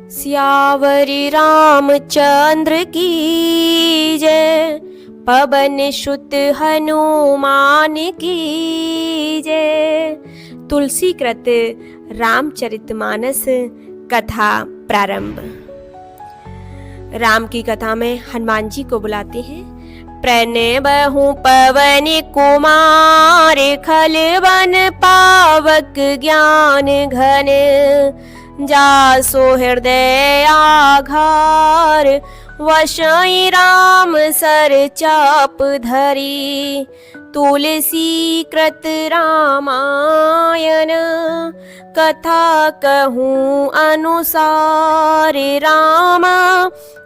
सियावरी रामचंद्र की जय, पवन सुत हनुमान की जय। तुलसी कृत रामचरितमानस कथा प्रारंभ। राम की कथा में हनुमान जी को बुलाते हैं। प्रणबहु पवन कुमार, खल वन पावक ज्ञान घन, जासो हृदय आघार, वशई राम सर चाप धरी। तुलसी कृत रामायण, कथा कहूँ अनुसार राम,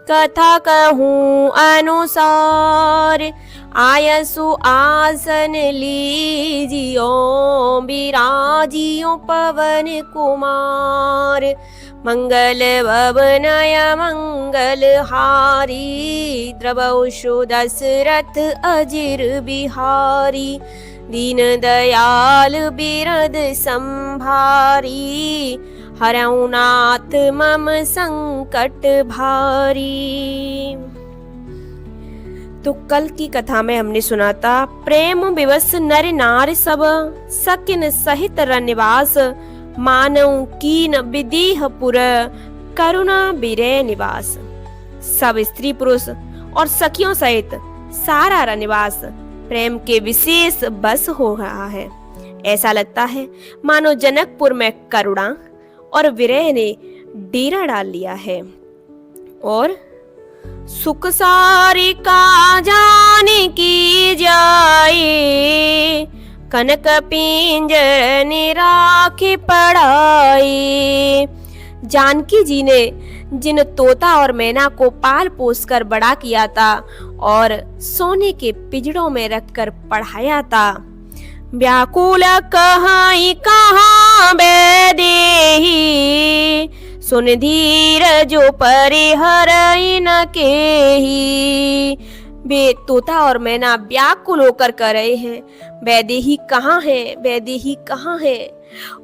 कथा कहूँ अनुसार। आयसु आसन लीजियो, बिराजियो पवन कुमार। मंगल भवनय मंगल हारी, द्रवौषु दशरथ अजिर बिहारी। दीन दयाल बिरद संभारी, हरऊ नाथ मम संकट भारी। तो कल की कथा में हमने सुना था, प्रेम विवश नर नार सब, सकिन सहित रनिवास। मानव कीन विदेह पुर, करुणा बिरय निवास। सब स्त्री पुरुष और सखियों सहित सारा रनिवास प्रेम के विशेष बस हो रहा है। ऐसा लगता है मानो जनकपुर में करुणा और विरह ने डेरा डाल लिया है। और सुख सारी का जाने की जाए, कनक पिंजर ने राखी पढ़ाई। जानकी जी ने जिन तोता और मैना को पाल पोस कर बड़ा किया था और सोने के पिंजड़ों में रखकर पढ़ाया था। व्याकुल कहाई कहाँ बैदेही, सुन धीर जो परिहरई न केही। वे तोता और मैना व्याकुल होकर कह रहे हैं, वैदेही कहाँ है, वैदेही कहाँ है।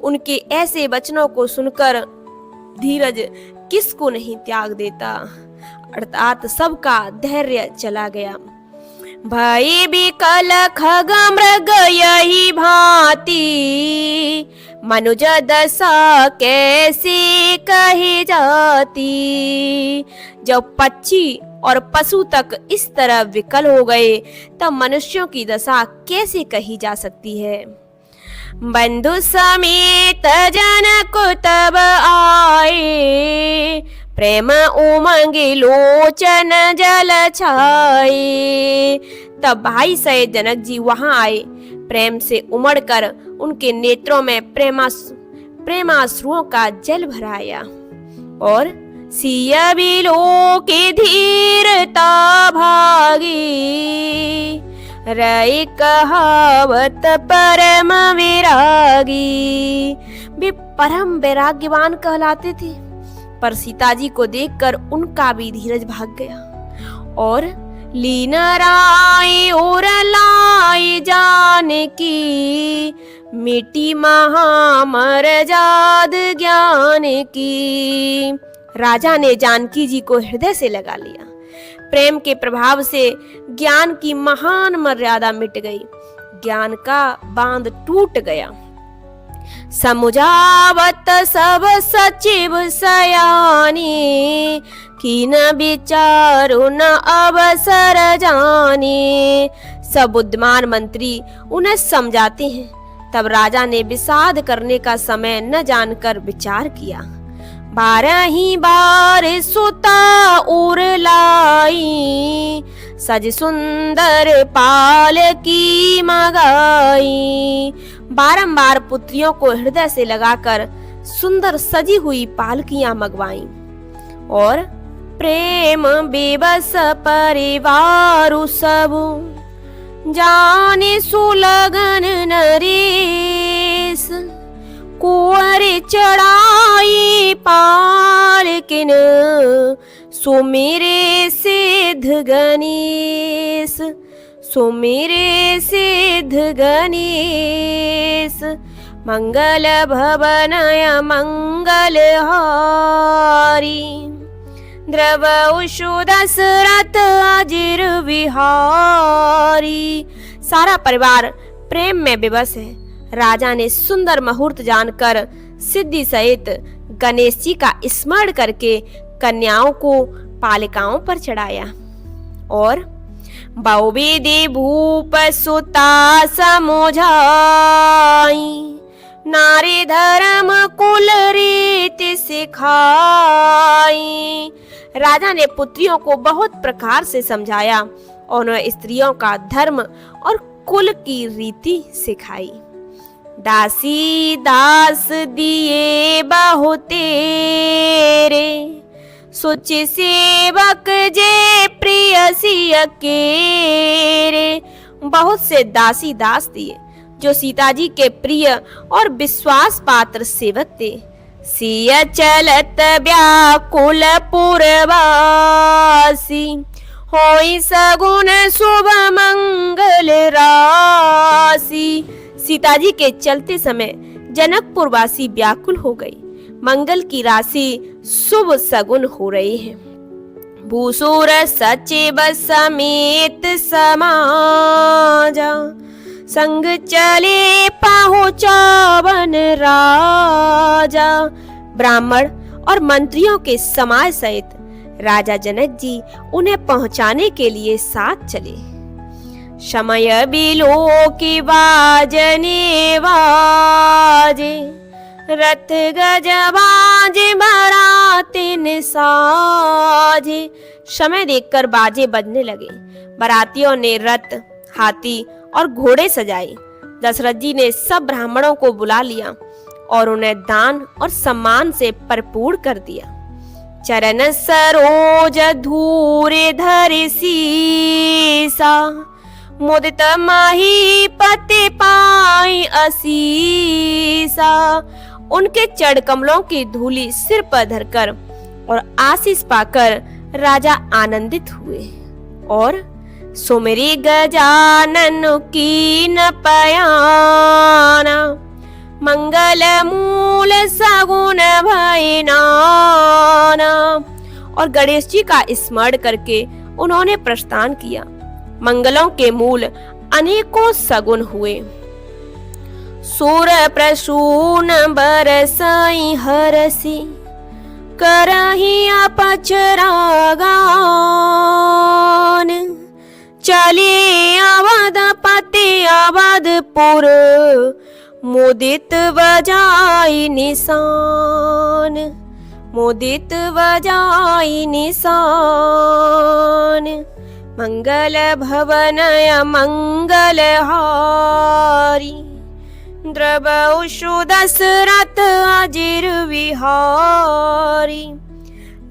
उनके ऐसे वचनों को सुनकर धीरज किसको नहीं त्याग देता, अर्थात सबका धैर्य चला गया। भई विकल खग मृग यही भांति, मनुज दशा कैसे कही जाती। जब पक्षी और पशु तक इस तरह विकल हो गए, तब मनुष्यों की दशा कैसे कही जा सकती है। बंधु समेत जनक तब आए, प्रेम उमंग लोचन जल छाए। तब भाई सहित जनक जी वहां आए। प्रेम से उमड़कर उनके नेत्रों में प्रेमाश्रुओं का जल भराया। और सिया बिलो के धीरता भागी, रई कहावत परम विरागी। वे परम वैराग्यवान कहलाते थे, पर सीता जी को देखकर उनका भी धीरज भाग गया। और लीन राय और लाई जानकी, मिटी महामर्याद ज्ञान की। राजा ने जानकी जी को हृदय से लगा लिया। प्रेम के प्रभाव से ज्ञान की महान मर्यादा मिट गई, ज्ञान का बांध टूट गया। समुझावत सब सचिव सयानी, कीन विचारु न अवसर जानी। सब बुद्धिमान मंत्री उन्हें समझाते हैं, तब राजा ने विषाद करने का समय न जानकर विचार किया। 12 बार सुता उर लाई, सज सुंदर पाल की मगाई। बारंबार पुत्रियों को हृदय से लगाकर सुंदर सजी हुई पालकियां मंगवाई। और प्रेम बेबस परिवारु सब, जाने सुलगन नरेश। कुंवर चढ़ाई पालकिन, सुमेरे सिद्ध गणेश। सुमेरे सिद्ध गणेश, मंगल भवनय मंगल हारी। द्रवउषु दशरथ अजिर विहारी। सारा परिवार प्रेम में विवश है। राजा ने सुंदर मुहूर्त जानकर सिद्धि सहित गणेश जी का स्मरण करके कन्याओं को पालिकाओं पर चढ़ाया और बहुविधि भूप सुता समझाई, नारी धर्म कुल रीति सिखाई। राजा ने पुत्रियों को बहुत प्रकार से समझाया और उन्हें स्त्रियों का धर्म और कुल की रीति सिखाई। दासी दास दिए बहु तेरे, सोच सेवक जे प्रिय सिय केरे। बहुत से दासी दास दिए जो सीता जी के प्रिय और विश्वास पात्र सेवक थे। सिय चलत व्याकुल पुरवासी, होई सगुन शुभ मंगल राशि। सीता जी के चलते समय जनकपुर वासी व्याकुल हो गई। मंगल की राशि शुभ सगुन हो रही है। भूसुर सचिव समेत समाजा, संग चले पहुँचावन राजा। ब्राह्मण और मंत्रियों के समाज सहित राजा जनक जी उन्हें पहुंचाने के लिए साथ चले। समय बिलो की बाजने बाजे, रथ गजबाजे बरातिन साजे। समय देखकर बाजे बजने लगे। बरातियों ने रथ, हाथी और घोड़े सजाए। दशरथ जी ने सब ब्राह्मणों को बुला लिया और उन्हें दान और सम्मान से भरपूर कर दिया। चरण सरोज धूरे धरि सीसा, मुदित महीपति पाई असीसा। उनके चरण कमलों की धूली सिर पर धरकर और आशीष पाकर राजा आनंदित हुए और सुमिरी गजानन कीन पयाना, मंगल मूल सगुन भयनाना। और गणेश जी का स्मरण करके उन्होंने प्रस्थान किया। मंगलों के मूल अनेकों सगुन हुए। सूर प्रसून बरसाई हरसी, करही अपचरागान। चले अवधपति अवधपुर, मुदित बजाई निशान। मुदित बजाई निशान। मंगल भवनय मंगलहारी, द्रवउषु दशरथ अजिर विहारी।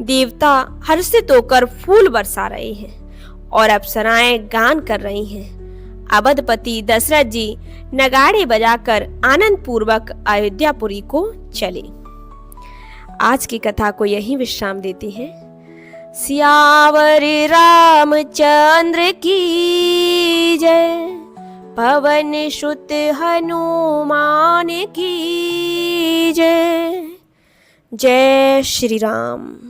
देवता हर्षित होकर फूल बरसा रहे हैं और अप्सराएं गान कर रही हैं। अवधपति दशरथ जी नगाड़े बजाकर आनंद पूर्वक अयोध्यापुरी को चले। आज की कथा को यही विश्राम देती हैं। सियावर रामचंद्र की जय, पवन सुत हनुमान की जय। जय श्री राम।